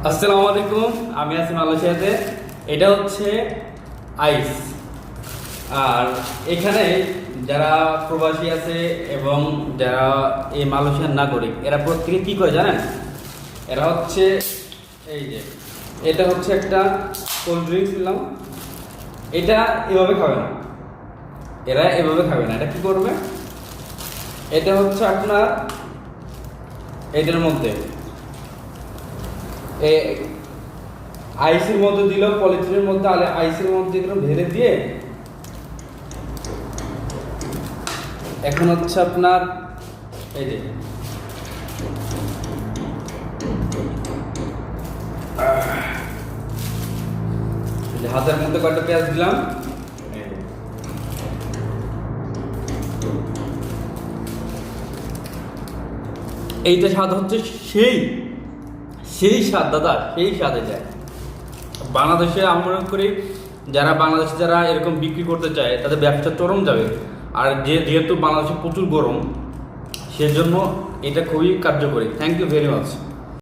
আসসালামু আলাইকুম, আমি আছি মালয়েশিয়াতে। এটা হচ্ছে আইস। আর এখানে যারা প্রবাসী আছে এবং যারা এই মালয়েশিয়ার নাগরিক, এরা প্রত্যেকে কী করে জানেন? এরা হচ্ছে এই যে এটা হচ্ছে একটা কোল্ড ড্রিঙ্কস নিলাম, এটা এভাবে খাবে না, এরা এভাবে খাবে না। এটা কি করবে? এটা হচ্ছে আপনার এদের মধ্যে আইসের মধ্যে দিল, পলিথিনের মধ্যে আইসের মধ্যে এগুলো ঢেলে দিয়ে এখন হচ্ছে আপনার এই যে হাতের মধ্যে কয়েকটা পেঁয়াজ দিলাম, এইটা স্বাদ হচ্ছে সেই সেই স্বাদ দাদা, সেই স্বাদ। এটা বাংলাদেশে আমরা মনে করি বাংলাদেশে যারা এরকম বিক্রি করতে চায় তাদের ব্যবসা চরম যাবে। আর যেহেতু বাংলাদেশে প্রচুর গরম, সেজন্য এটা খুবই কার্যকরী। Thank you very much.